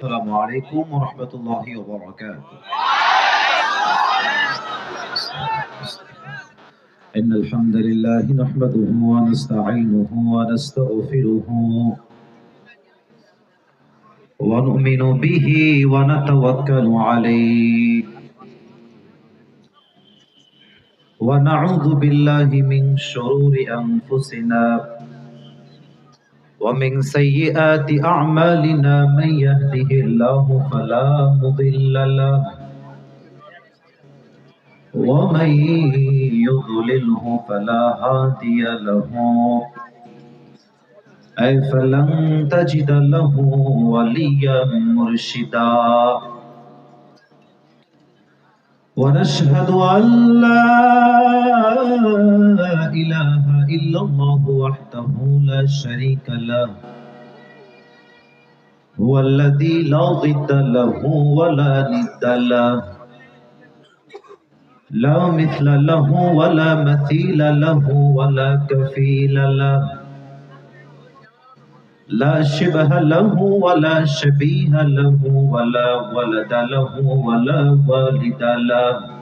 السلام عليكم ورحمة الله وبركاته. إن الحمد لله نحمده ونستعينه ونستغفره ونؤمن به ونتوكل عليه ونعوذ بالله من شرور أنفسنا ومن سيئات أعمالنا من يهده الله فلا مضل له ومن يضلله فلا هادي له أي فلن تجد له وليا مرشدا ونشهد أن لا إله إلا الله وحده لا شريك له هو الذي لا ضد له ولا ند له لا مثل له ولا مثيل له ولا كفيل له لا شبه له ولا شبيه له ولا ولد له ولا والد له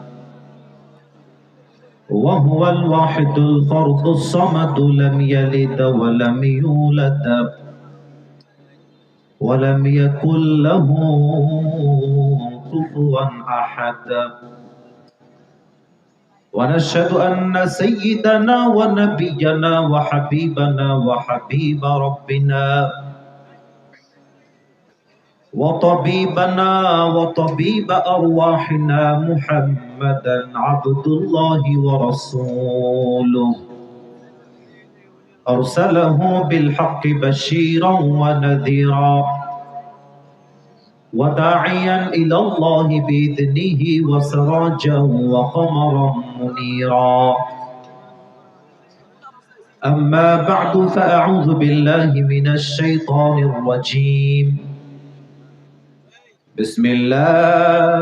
وهو الواحد الفرد الصمد لم يلد ولم يولد ولم يكن له كفوا أحد ونشهد أن سيدنا ونبينا وحبيبنا وحبيب ربنا وطبيبنا وطبيب أرواحنا محمدا عبد الله ورسوله أرسله بالحق بشيرا ونذيرا وداعيا إلى الله بإذنه وسراجا وقمرا منيرا أما بعد فأعوذ بالله من الشيطان الرجيم بسم الله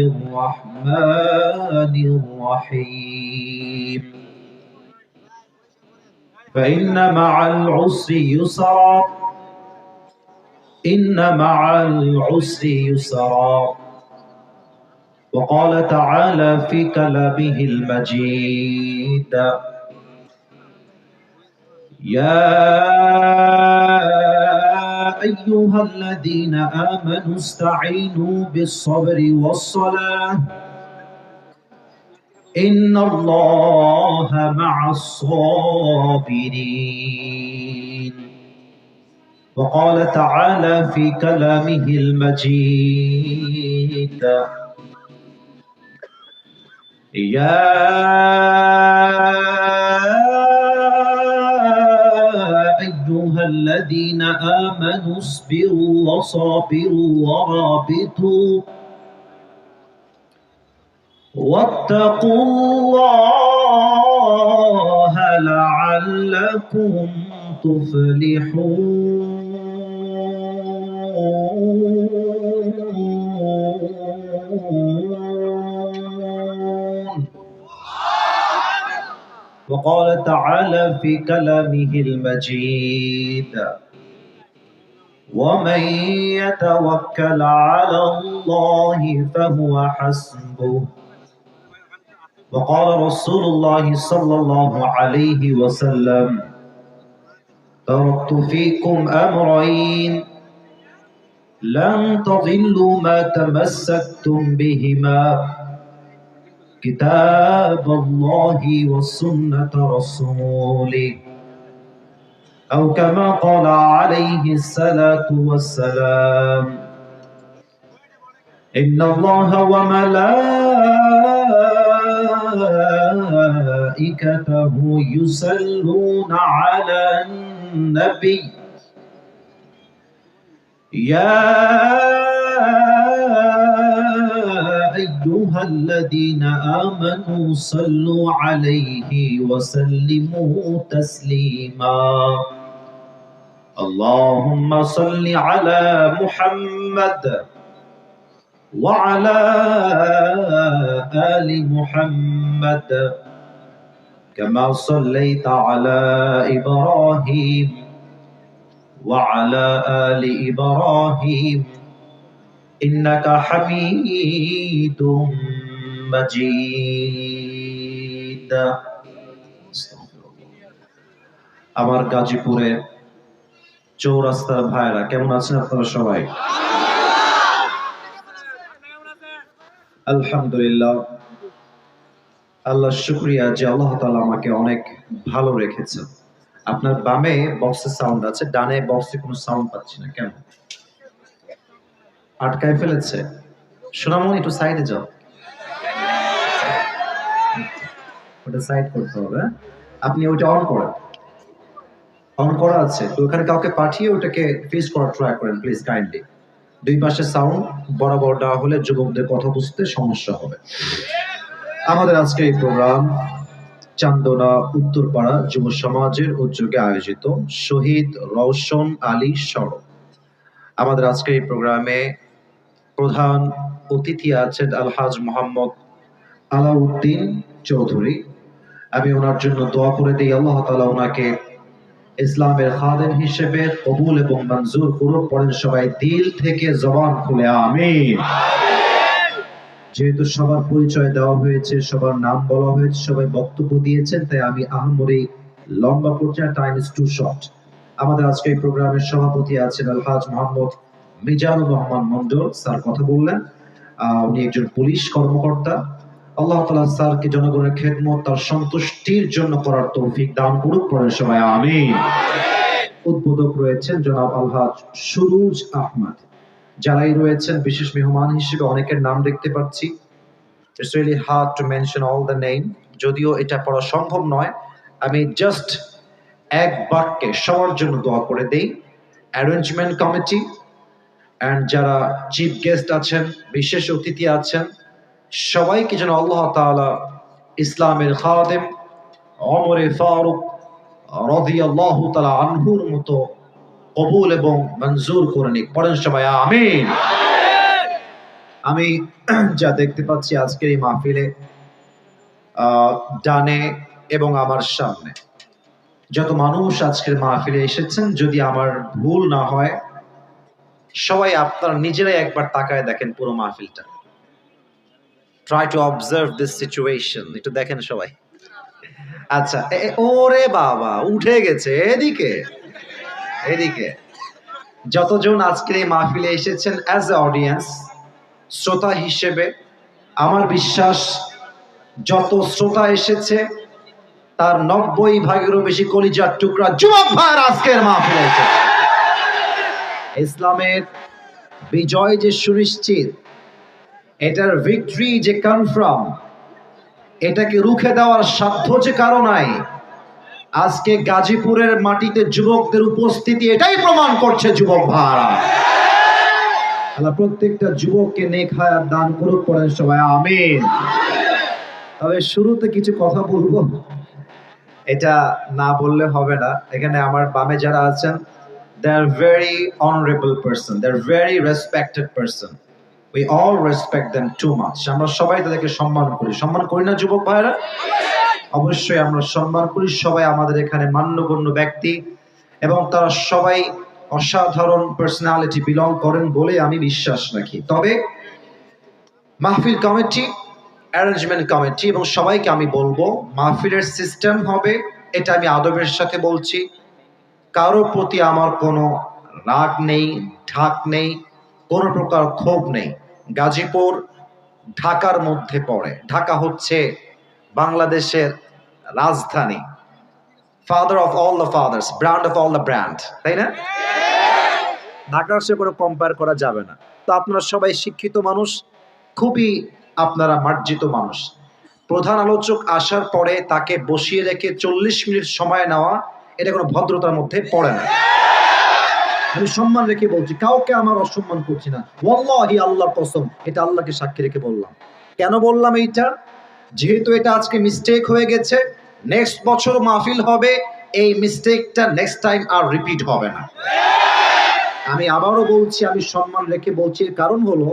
الرحمن الرحيم فإن مع العسر يسرا إن مع العسر يسرا وقال تعالى في كلامه المجيد يا أيها الذين آمنوا استعينوا بالصبر والصلاة إن الله مع الصابرين وقال تعالى في كلامه المجيد يا أيها الذين آمنوا اصبروا وصابروا ورابطوا واتقوا الله لعلكم تفلحون وقال تعالى في كلامه المجيد ومن يتوكل على الله فهو حسبه وقال رسول الله صلى الله عليه وسلم تركت فيكم أمرين لن تضلوا ما تمسكتم بهما كتاب الله وسنة رسوله أو كما قال عليه الصلاة والسلام إن الله وملائكته يصلون على النبي يا أيها الذين آمنوا صلوا عليه وسلموا تسليما اللهم صل على محمد وعلى آل محمد كما صليت على إبراهيم وعلى آل إبراهيم إنك حميد مجيد আমার গাজীপুরে চৌরাস্তার ভাইরা কেমন আছেন আপনারা সবাই? আলহামদুলিল্লাহ, আল্লাহ শুকরিয়া যে আল্লাহ তাআলা আমাকে অনেক ভালো রেখেছেন। আপনার বামে বক্সে সাউন্ড আছে, ডানে বক্সে কোনো সাউন্ড পাচ্ছি না, কেন? আটকায় ফেলেছে? সোনামণি একটু সাইডে যাও, ওটা সাইড করতে হবে। আপনি ওইটা অন করেন, অন করা আছে তো ওখানে কাউকে পাঠিয়ে ওটাকে ফিক্স করার ট্রাই করেন প্লিজ কাইন্ডলি। দুই পাশে সাউন্ড বরাবর দেওয়া হলে যুবকদের কথা বুঝতে সমস্যা হবে। আমাদের আজকে এই প্রোগ্রাম চান্দনা উত্তরপাড়া যুব সমাজের উদ্যোগে আয়োজিত শহীদ রওশন আলী স্মরণ। আমাদের আজকে এই প্রোগ্রামে প্রধান অতিথি আছেন আলহাজ মোহাম্মদ আলাউদ্দিন চৌধুরী। আমি ওনার জন্য দোয়া করে দিই, আল্লাহ তাআলা ওনাকে ইসলামের খাদেম হিসেবে কবুল এবং মঞ্জুর করুক। পড়েন সবাই দিল থেকে জবান খুলে আমিন। যেহেতু সবার পরিচয় দেওয়া হয়েছে, সবার নাম বলা হয়েছে, সবাই বক্তব্য দিয়েছেন, তাই আমি আহামরি লম্বা করছি না, টাইম ইজ টু শর্ট। আমাদের আজকে এই প্রোগ্রামের সভাপতি আছেন আলহাজ মোহাম্মদ মিজানুর রহমান মন্ডল স্যার, কথা বললেন। উনি একজন পুলিশ কর্মকর্তা। আল্লাহ তাআলা স্যারকে জনগণের খেদমত তার সন্তুষ্টির জন্য করার তৌফিক দান করুক। পড়েন সবাই আমিন। উদ্বোধক রয়েছেন জনাব আলহাজ সুরুজ আহমদ। যারাই রয়েছেন বিশেষ মেহমান হিসেবে অনেকের নাম দেখতে পাচ্ছি। It's really hard to mention all the name, যদিও এটা পড়া সম্ভব নয়। আমি জাস্ট এক বাক্যে সবার জন্য দোয়া করে দেই। অ্যারেঞ্জমেন্ট কমিটি এন্ড যারা চিফ গেস্ট আছেন, বিশেষ অতিথি আছেন, সবাইকে যেন আল্লাহ তাআলা ইসলামের খাদেম ওমর ফারুক রাদিয়াল্লাহু তাআলা আনহুর মতো কবুল এবং মঞ্জুর করে নিক। পড়েন সবাই আমিন। আমি যা দেখতে পাচ্ছি আজকের এই মাহফিলে ডানে এবং আমার সামনে যত মানুষ আজকের মাহফিলে এসেছেন, যদি আমার ভুল না হয় সবাই আপনারা নিজেরাই একবার তাকায় দেখেন পুরো মাহফিলটা। Try to observe this situation, একটু দেখেন সবাই। আচ্ছা, ওরে বাবা উঠে গেছে, এদিকে এদিকে যতজন আজকের এই মাহফিলে এসেছেন অ্যাজ এ অডিয়েন্স, শ্রোতা হিসেবে আমার বিশ্বাস যত শ্রোতা এসেছে তার 90% বেশি কলিজার টুকরা যুবক ভাইয়ের আজকের মাহফিলে এসেছে। ইসলামের বিজয় যে সুনিশ্চিত, এটার ভিক্টরি যে কনফার্ম, এটাকে রুখে দেওয়ার সাধ্য যে কারো নাই, আজকে গাজীপুরের মাটিতে যুবকদের উপস্থিতি এটাই প্রমাণ করছে। যুবক ভাইরা, আল্লাহ প্রত্যেকটা যুবককে নেক হায়াত দান করুক। পড়েন সবাই আমিন। তবে শুরুতে কিছু কথা বলবো, এটা না বললে হবে না। এখানে আমার বামে যারা আছেন, they are very honorable person, they are very respected person, we all respect them too much. আমরা সবাই তাদেরকে সম্মান করি, সম্মান করি না যুবক ভাইরা? অবশ্যই আমরা সম্মান করি। সবাই আমাদের এখানে মান্যগণ্য ব্যক্তি এবং তারা সবাই অসাধারণ পার্সোনালিটি বিলং করেন বলে আমি বিশ্বাস রাখি। তবে মাহফিল কমিটি, অ্যারেঞ্জমেন্ট কমিটি এবং সবাইকে আমি বলবো, মাহফিলের সিস্টেম হবে, এটা আমি আদবের সাথে বলছি। কারোর প্রতি আমার কোনো রাগ নেই, ঢাক নেই, কোনো প্রকার ক্ষোভ নেই। গাজীপুর ঢাকার মধ্যে পড়ে। ঢাকা হচ্ছে বাংলাদেশের রাজধানী, father of all the father's, brand of all the brand, তাই না? ঢাকার সাথে কোনো কম্পেয়ার করা যাবে না। তো আপনারা সবাই শিক্ষিত মানুষ, খুবই আপনারা মার্জিত মানুষ। প্রধান আলোচক আসার পরে তাকে বসিয়ে রেখে 40 মিনিট সময় নেওয়া, এটা কোনো ভদ্রতার মধ্যে পড়ে না। আমি সম্মান রেখে বলছি, কাউকে আমার অসম্মান করছি না। ওয়াল্লাহি, আল্লাহর কসম, এটা আল্লাহকে সাক্ষী রেখে বললাম। কেন বললাম এইটা? যেহেতু এটা আজকে মিস্টেক হয়ে গেছে, নেক্সট বছর মাহফিল হবে, এই মিস্টেকটা নেক্সট টাইম আর রিপিট হবে না। আমি আবারও বলছি, আমি সম্মান রেখে বলছি। এর কারণ হলো,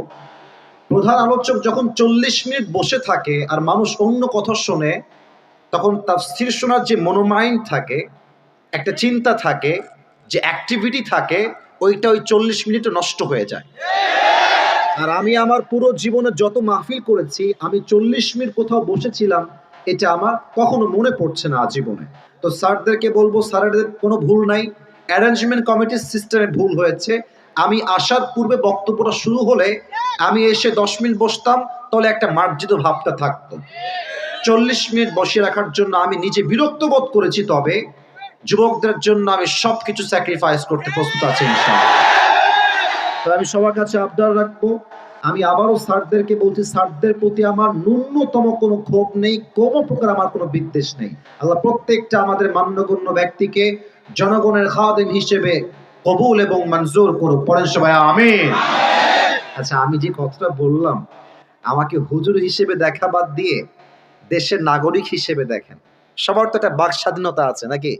প্রধান আলোচক যখন 40 মিনিট বসে থাকে আর মানুষ অন্য কথা শোনে, তখন তাফসীর শোনার যে মনোমাইন্ড থাকে, একটা চিন্তা থাকে, যে অ্যাক্টিভিটি থাকে ওইটা ওই 40 মিনিটে নষ্ট হয়ে যায়। আর আমি আমার পুরো জীবনে যত মাহফিল করেছি আমি 40 মিনিট কোথাও বসেছিলাম এটা আমার কখনো মনে পড়ছে না আজীবনে। তো স্যারদেরকে বলবো স্যারদের কোনো ভুল নাই, অ্যারেঞ্জমেন্ট কমিটির সিস্টেমে ভুল হয়েছে। আমি আসার পূর্বে বক্তব্যটা শুরু হলে আমি এসে 10 মিনিট বসতাম, তাহলে একটা মার্জিত ভাবটা থাকতো। 40 মিনিট বসিয়ে রাখার জন্য আমি নিজে বিরক্ত বোধ করেছি, তবে যুবকদের জন্য আমি সবকিছু স্যাক্রিফাইস করতে প্রস্তুত আছি ইনশাআল্লাহ। তো আমি সবার কাছে আবদার রাখবো, আমি আবারও স্যারদেরকে বলছি, স্যারদের প্রতি আমার ন্যূনতম কোনো ক্ষোভ নেই, কোনো প্রকার আমার কোনো বিদ্বেষ নেই। আল্লাহ প্রত্যেকটা আমাদের মান্যগণ্য ব্যক্তিকে জনগণের খাদেম হিসেবে কবুল এবং মঞ্জুর করুক। পড়েন সবাই আমিন। আচ্ছা, আমি যে কথাটা বললাম, আমাকে হুজুর হিসেবে দেখা বাদ দিয়ে দেশের নাগরিক হিসেবে দেখেন। সবার তো একটা বাক স্বাধীনতা আছে নাকি?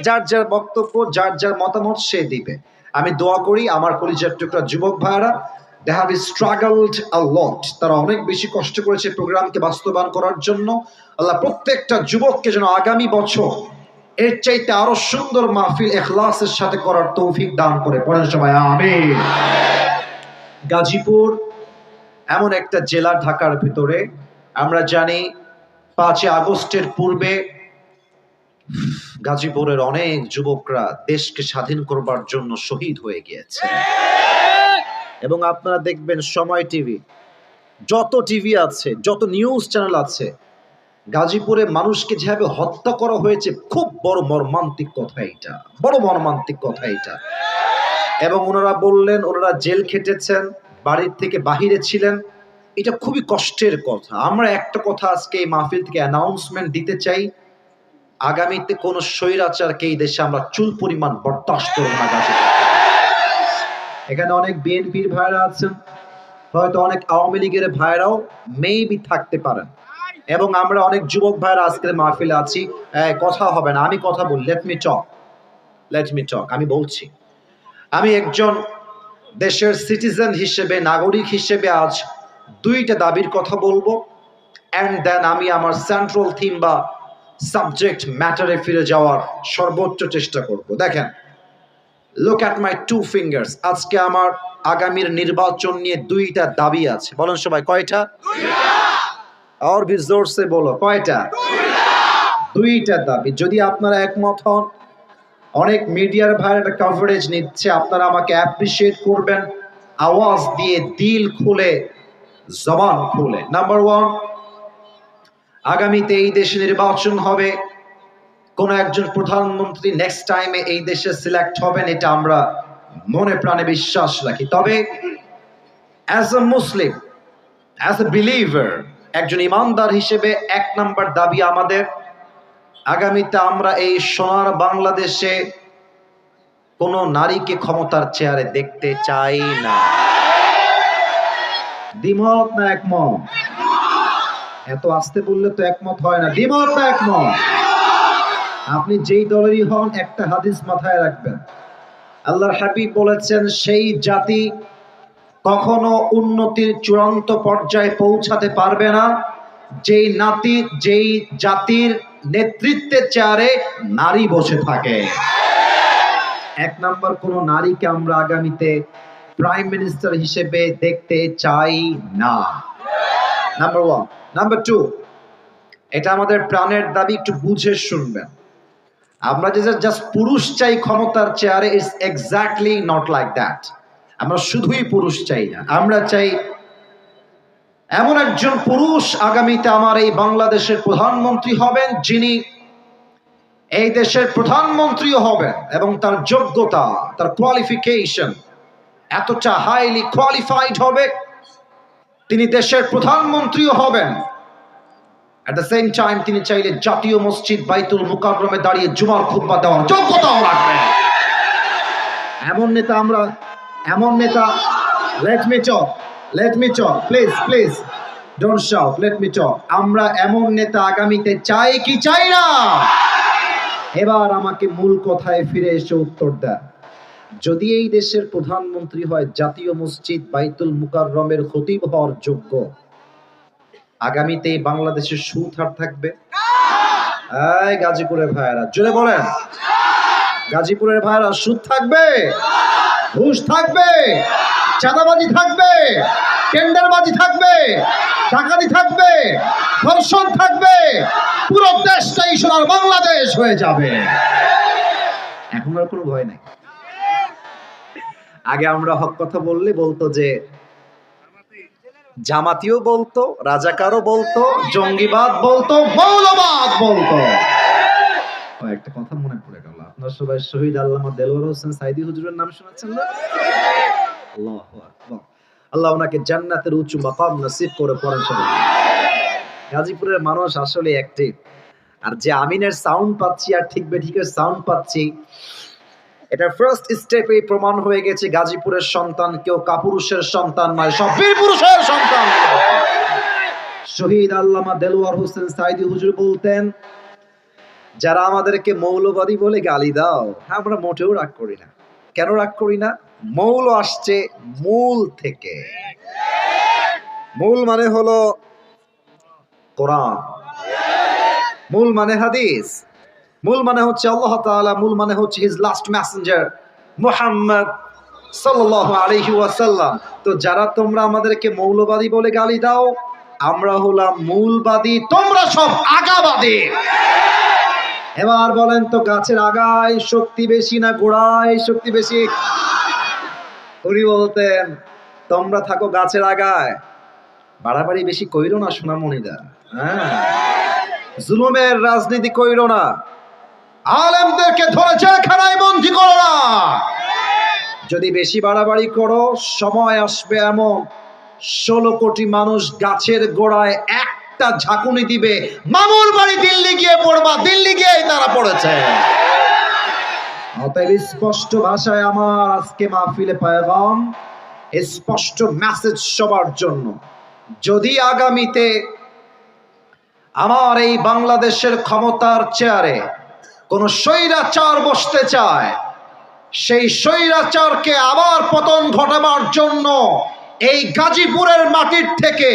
যার যার বক্তব্য, যার যার মতামত সে দিবে। আমি দোয়া করি আমার কলিজার টুকরা যুবক ভাইরা, they have struggled a lot, তারা অনেক বেশি কষ্ট করেছে প্রোগ্রামকে বাস্তবায়ন করার জন্য। আল্লাহ প্রত্যেকটা যুবককে যেন আগামী বছর এর চাইতে আরো সুন্দর মাহফিল ইখলাসের সাথে করার তৌফিক দান করে। পড়েন সবাই আমিন। গাজীপুর এমন একটা জেলা ঢাকার ভিতরে, আমরা জানি 5 আগস্টের পূর্বে গাজীপুরের অনেক যুবকরা দেশকে স্বাধীন করবার জন্য শহীদ হয়ে গিয়েছে। এবং আপনারা দেখবেন সময় টিভি, যত টিভি আছে, যত নিউজ চ্যানেল আছে, গাজীপুরে মানুষকে যেভাবে হত্যা করা হয়েছে, খুব বড় মর্মান্তিক কথা এটা, বড় মর্মান্তিক কথা এটা। এবং ওনারা বললেন ওনারা জেল খেটেছেন, বাড়ির থেকে বাহিরে ছিলেন, এটা খুবই কষ্টের কথা। আমরা একটা কথা আজকে এই মাহফিল থেকে অ্যানাউন্সমেন্ট দিতে চাই, আগামীতে কোন স্বৈরাচারকে এই দেশে আমরা চুল পরিমাণ বরদাস্ত করব না। এখানে অনেক বিএনপির ভাইরা আছেন, হয়তো অনেক আওয়ামী লীগের ভাইরাও মেবি থাকতে পারেন, এবং আমরা অনেক যুবক ভাইরা আজকের মাহফিলে আছি। কথা হবে না, আমি কথা বলি, লেট মি টক। আমি বলছি, আমি একজন দেশের সিটিজেন হিসেবে, নাগরিক হিসেবে আজ 2টা দাবির কথা বলবো, অ্যান্ড দেন আমি আমার সেন্ট্রাল থিম বা সাবজেক্ট ম্যাটারে ফিরে যাওয়ার সর্বোচ্চ চেষ্টা করব। দেখেন, লুক অ্যাট মাই 2 ফিঙ্গার্স। আজকে আমার আগামীর নির্বাচন নিয়ে 2টা দাবি আছে। বলেন সবাই, কয়টা? 2টা। আর ভি জোর সে বলো, কয়টা? 2টা দাবি। যদি আপনারা একমত হন, অনেক মিডিয়ার ভাইরা একটা কভারেজ নিচ্ছে, আপনারা আমাকে অ্যাপ্রিশিয়েট করবেন আওয়াজ দিয়ে, দিল খুলে, জবান খুলে। নাম্বার 1, আগামীতে এই দেশে নির্বাচন হবে, কোন একজন প্রধানমন্ত্রী নেক্সট টাইমে এই দেশে সিলেক্ট হবেন, এটা আমরা মনে প্রাণে বিশ্বাস রাখি। তবে as a Muslim, as a believer, একজন ইমানদার হিসেবে 1 নাম্বার দাবি আমাদের, আগামীতে আমরা এই সোনার বাংলাদেশে কোন নারীকে ক্ষমতার চেয়ারে দেখতে চাই না। দ্বিমত না একমত? এত আস্তে বললে তো একমত হয় না। দ্বিমত না একমত? আপনি যেই দলেরই হন, একটা হাদিস মাথায় রাখবেন। আল্লাহর হাবিব বলেছেন, সেই জাতি কখনো উন্নতির চূড়ান্ত পর্যায়ে পৌঁছাতে পারবে না যেই জাতির নেতৃত্বের চেয়ারে নারী বসে থাকে। 1 নাম্বার, কোন নারীকে আমরা আগামীতে প্রাইম মিনিস্টার হিসেবে দেখতে চাই না। নাম্বার 1। নাম্বার 2, এটা আমাদের প্রাণের দাবি, একটু বুঝে শুনবেন। আমরা যে জাস্ট পুরুষ চাই ক্ষমতার চেয়ারে, it's exactly not like that. আমরা শুধুই পুরুষ চাই না, আমরা চাই এমন একজন পুরুষ আগামীতে আমার এই বাংলাদেশের প্রধানমন্ত্রী হবেন, যিনি এই দেশের প্রধানমন্ত্রীও হবেন এবং তার যোগ্যতা, তার কোয়ালিফিকেশন এতটা হাইলি কোয়ালিফাইড হবে, তিনি দেশের প্রধানমন্ত্রীও হবেন। At the same time, তিনি চাইলে জাতীয় মসজিদ বাইতুল মুকাররমে দাঁড়িয়ে জুমার খুতবা দেওয়ার যোগ্যতাও রাখবেন। এমন নেতা, let me talk, please, don't shout, let me talk. আমরা এমন নেতা আগামীতে চাই কি চাই না? এবার আমাকে মূল কথায় ফিরে এসে উত্তর দেন। যদি এই দেশের প্রধানমন্ত্রী হয়, জাতীয় মসজিদ বাইতুল মুকাররমের খতিব হওয়ার যোগ্য, আগামীতে বাংলাদেশের সুদ হার থাকবে? এই গাজীপুরের ভাইয়েরা জোরে বলেন, গাজীপুরের ভাইরা সুদ থাকবে, ঘুষ থাকবে, চাঁদাবাজি থাকবে, টেন্ডারবাজি থাকবে, ডাকাতি থাকবে, ধর্ষণ থাকবে, পুরো দেশটাই সোনার বাংলাদেশ হয়ে যাবে। এখন আর কোনো ভয় নাই। আগে আমরা হক কথা বললে বলতো যে জামাতিও বলতো, রাজাকারও বলতো, জঙ্গিবাদ বলতো, মৌলবাদ বলতো। একটা কথা মনে পড়ে গেল, আপনারা সবাই শহীদ আল্লামা দেলোয়ার হোসেন সাইদি হুজুরের নাম শুনেছেন না? আল্লাহু আকবার। আল্লাহ ওনাকে জান্নাতের উঁচু মাকাম নসিব করে পড়েন সবাই। গাজীপুরের মানুষ আসলে অ্যাক্টিভ। আর যে আমিনের সাউন্ড পাচ্ছি আর ঠিক বেঠিকের সাউন্ড পাচ্ছি, এটা ফার্স্ট স্টেপেই প্রমাণ হয়ে গেছে গাজীপুরের সন্তান কেউ কাপুরুষের সন্তান নয়, সব বীর পুরুষের সন্তান। শহীদ আল্লামা দেলোয়ার হোসেন সাইদি হুজুর বলতেন, যারা আমাদেরকে মৌলবাদী বলে গালি দাও, আমরা মোটেও রাগ করি না। কেন রাগ করি না? মৌল আসছে মূল থেকে। মূল মানে হলো কোরআন, মূল মানে হাদিস, মূল মানে হচ্ছে আল্লাহ তাআলা, মূল মানে হচ্ছে হিজ লাস্ট মেসেঞ্জার মুহাম্মদ সাল্লাল্লাহু আলাইহি ওয়াসাল্লাম। তো যারা তোমরা আমাদেরকে মৌলবাদী বলে গালি দাও, আমরা হলাম মূলবাদী, তোমরা সব আগাবাদী। এবার বলেন তো, গাছের আগায় শক্তি বেশি না গোড়ায় শক্তি বেশি? উনি বলতেন, তোমরা থাকো গাছের আগায়, বাড়াবাড়ি বেশি কইরো না সোনামণিদা, হ্যাঁ, জুলুমের রাজনীতি কইরো না, আলেমদেরকে ধরে জেলখানায় বন্দী করো না। যদি বেশি বাড়াবাড়ি করো, সময় আসবে এমন 16 কোটি মানুষ গাছের গোড়ায় একটা ঝাঁকুনি দিবে, মামুর বাড়ি দিল্লি গিয়ে পড়বা, দিল্লি গিয়েই তারা পড়েছে। অতএব স্পষ্ট ভাষায় আমার আজকে মাহফিলে পয়গাম, স্পষ্ট মেসেজ সবার জন্য। যদি আগামীতে আমার এই বাংলাদেশের ক্ষমতার চেয়ারে কোন স্বৈরাচার বসতে চায়, সেই স্বৈরাচারকে আবার পতন ঘটাবার জন্য এই গাজীপুরের মাটির থেকে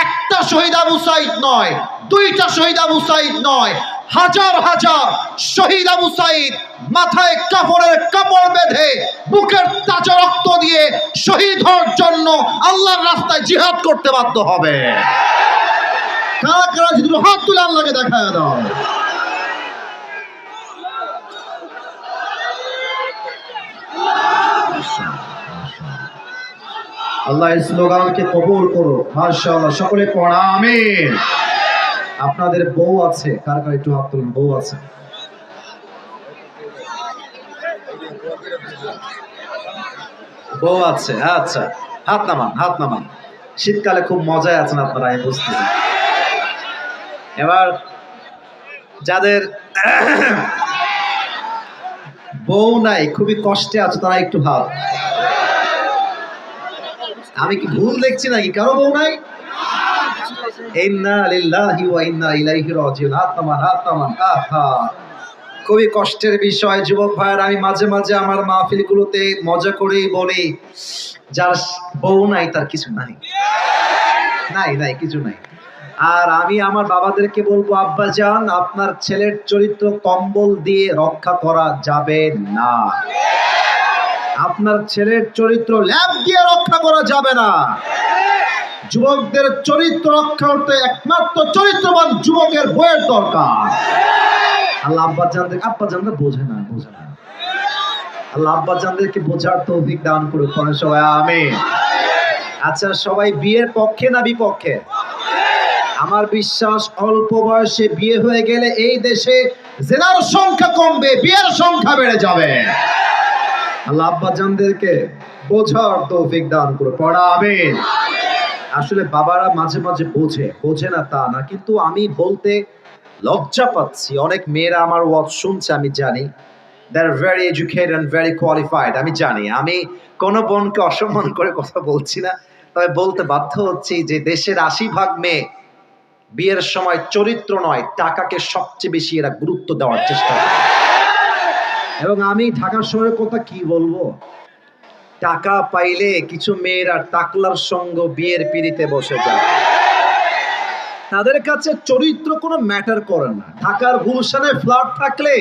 একটা শহীদ আবু সাইদ নয়, দুইটা শহীদ আবু সাইদ নয়, হাজার হাজার শহীদ আবু সাইদ মাথায় কাপড়ের কাপড় বেঁধে বুকের তাজা রক্ত দিয়ে শহীদ হওয়ার জন্য আল্লাহর রাস্তায় জিহাদ করতে বাধ্য হবে। কারা কারা যদি হাত তুলে আল্লাহকে দেখায় দাও। আল্লাহ এই স্লোগানকে কবুল করো, মাশাআল্লাহ। সকলে পড়া আমিন। আপনাদের বউ আছে, কার কার একটু হাত তুলুন, বউ আছে? বউ আছে, আচ্ছা, হাত নামান, হাত নামান। শীতকালে খুব মজায় আছেন আপনারা, আমি বুঝতেছি। এবার যাদের বউ নাই, খুবই কষ্টে আছে, তারা একটু হাত। আমি কি ভুল দেখছি নাকি? কারো বউ নাই? ইন্না লিল্লাহি ওয়া ইন্না ইলাইহি রাজিউন। হাত নামান, হাত নামান। আহা, খুবই কষ্টের বিষয় যুবক ভাইয়ের। আমি মাঝে মাঝে আমার মাহফিলগুলোতে মজা করেই বলি, যার বউ নাই তার কিছু নাই, নাই নাই কিছু নাই। আর আমি আমার বাবাদেরকে বলবো, আব্বা জান, আপনার ছেলের চরিত্র কম্বল দিয়ে রক্ষা করা যাবে না। আপনার ছেলের চরিত্র ল্যাব দিয়ে রক্ষা করা যাবে না। যুবকদের চরিত্র রক্ষা করতে একমাত্র চরিত্রবান যুবকের বইয়ের দরকার। আল্লাহ আব্বাজানদের বোঝে না, বোঝে না। আল্লাহ আব্বাজানদেরকে বোঝার তৌফিক দান করে পড়ে সবাই আমিন। আচ্ছা, সবাই বিয়ের পক্ষে না বিপক্ষে? আমার বিশ্বাস অল্প বয়সে বিয়ে হয়ে গেলে এই দেশে জেনার সংখ্যা কমবে, বিয়ের সংখ্যা বেড়ে যাবে। আল্লাহ আব্বাজানদেরকে বোঝার তৌফিক দান করে পড়া আমিন। আসলে বাবারা মাঝে মাঝে বোঝে না তা না, কিন্তু আমি বলতে লজ্জা পাচ্ছি। অনেক মেয়েরা আমার ওয়াজ শুনছে, আমি জানি, they are very educated and very qualified. আমি জানি, আমি কোনো বোনকে অসম্মান করে কথা বলছি না, তবে বলতে বাধ্য হচ্ছি যে দেশের 80% মেয়ে বিয়ের সময় চরিত্র নয়, টাকাকে সবচেয়ে বেশি এরা গুরুত্ব দেওয়ার চেষ্টা করে। এবং আমি ঢাকা শহরের কথা কি বলবো, টাকা পাইলে কিছু মেয়েরা টাকলার সঙ্গ বিয়ের পিড়িতে বসে যায়। তাদের কাছে চরিত্র কোনো ম্যাটার করে না। ঢাকার গুলশানে ফ্ল্যাট থাকলে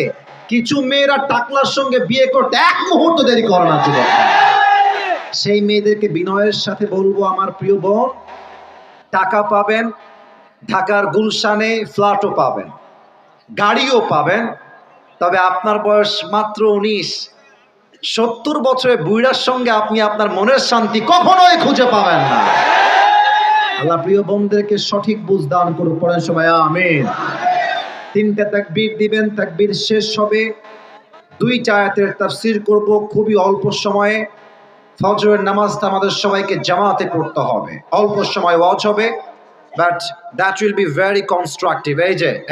কিছু মেয়েরা টাকলার সঙ্গে বিয়ে করতে এক মুহূর্ত দেরি করে না যুবক। সেই মেয়েদেরকে বিনয়ের সাথে বলবো, আমার প্রিয় বোন, টাকা পাবেন, ঢাকার গুলশানে ফ্ল্যাটও পাবেন, গাড়িও পাবেন, তবে আপনার বয়স মাত্র 19। 70 বছরের বুড়ার সঙ্গে আপনি আপনার মনের শান্তি কখনোই খুঁজে পাবেন না। আল্লাহ প্রিয় বোনদেরকে সঠিক বুঝ দান করুক। পড়েন সবাই আমিন। 3টে তাকবীর দিবেন, তাকবীর শেষ হবে, 2টা আয়াতের তাফসীর করব খুবই অল্প সময়ে। ফজরের নামাজটা আমাদের সবাইকে জামাতে পড়তে হবে, অল্প সময় ওয়াজ হবে, but that will be very constructive.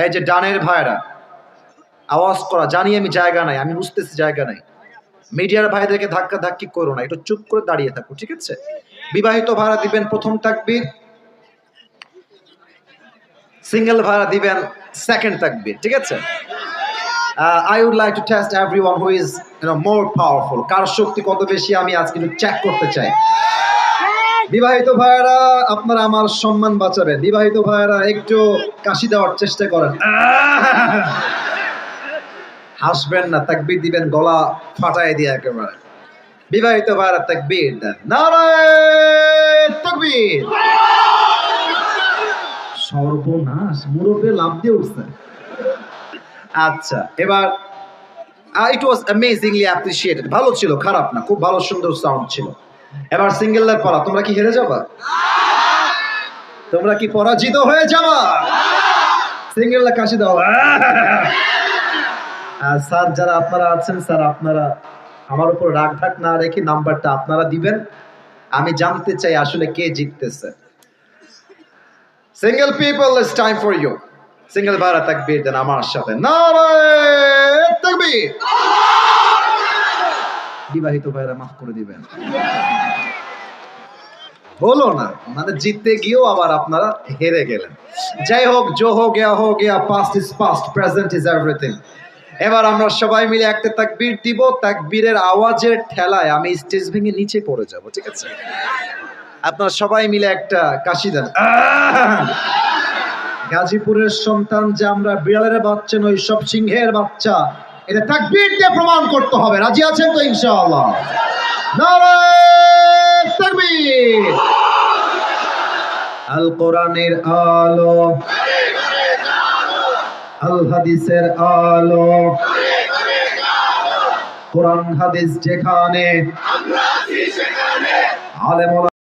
এই যে ডানের ভাইরা আওয়াজ করা, জানি আমি জায়গা নাই, আমি বুঝতেছি জায়গা নাই। মিডিয়ার ভাইদেরকে ধাক্কা ধাক্কি করো না, একটু চুপ করে দাঁড়িয়ে থাকো, ঠিক আছে? বিবাহিত ভাইরা দিবেন প্রথম তাকবীর, সিঙ্গেল ভাইরা দিবেন সেকেন্ড তাকবীর, ঠিক আছে? I would like to test everyone who is more powerful. কার শক্তি কত বেশি আমি আজকে একটু চেক করতে চাই। বিবাহিত ভাইরা আপনারা আমার সম্মান বাঁচাবেন। বিবাহিত ভাইরা একটু কাশি দেওয়ার চেষ্টা করেন। হাসবেন না, তাকবীর দিবেন গলা ফাটায় দিয়ে একেবারে। বিবাহিত ভাইরা তাকবীর দেন, নারায়ে তাকবীর। সর্বনাশ, মুরব্বি লাভ দিয়ে উঠছে। আচ্ছা, এবার ইট ওয়াজ অ্যামেজিংলি অ্যাপ্রিশিয়েটেড। ভালো ছিল, খারাপ না, খুব ভালো সুন্দর সাউন্ড ছিল। এবার সিঙ্গেলদের পড়া, তোমরা কি হেরে যাবা? তোমরা কি পরাজিত হয়ে যাবা? সিঙ্গেলরা কাশি দাও। স্যার যারা আপনারা আছেন, স্যার আপনারা আমার উপর রাগ ঢাক না রেখে নাম্বারটা আপনারা দিবেন। আমি জানতে চাই আসলে কে জিততেছে। Single people, it's time for you. Single ভাইরা তাকবীর দেন আমার সাথে, নারায়ে তাকবীর। বিবাহিত ভাইরা মাফ করে দিবেন। হলো না, মানে জিততে গিয়েও আবার আপনারা হেরে গেলেন। যাই হোক, জো হো Gaya, past is past, present is everything. এবার আমরা সবাই মিলে একটা তাকবীর দিব। তাকবীরের আওয়াজের ঠেলায় আমি স্টেজ ভেঙে নিচে পড়ে যাব, ঠিক আছে? আপনারা সবাই মিলে একটা কাশি দেন। গাজীপুরের সন্তান যে আমরা, বিড়ালের বাচ্চা নই, সব সিংহের বাচ্চা, এটা তাকবীর দিয়ে প্রমাণ করতে হবে। রাজি আছেন তো ইনশাআল্লাহ? নারায়ে তাকবীর। আল কোরআনের আলো, আল হাদিসের আলো, কোরআন হাদিস যেখানে, আলেম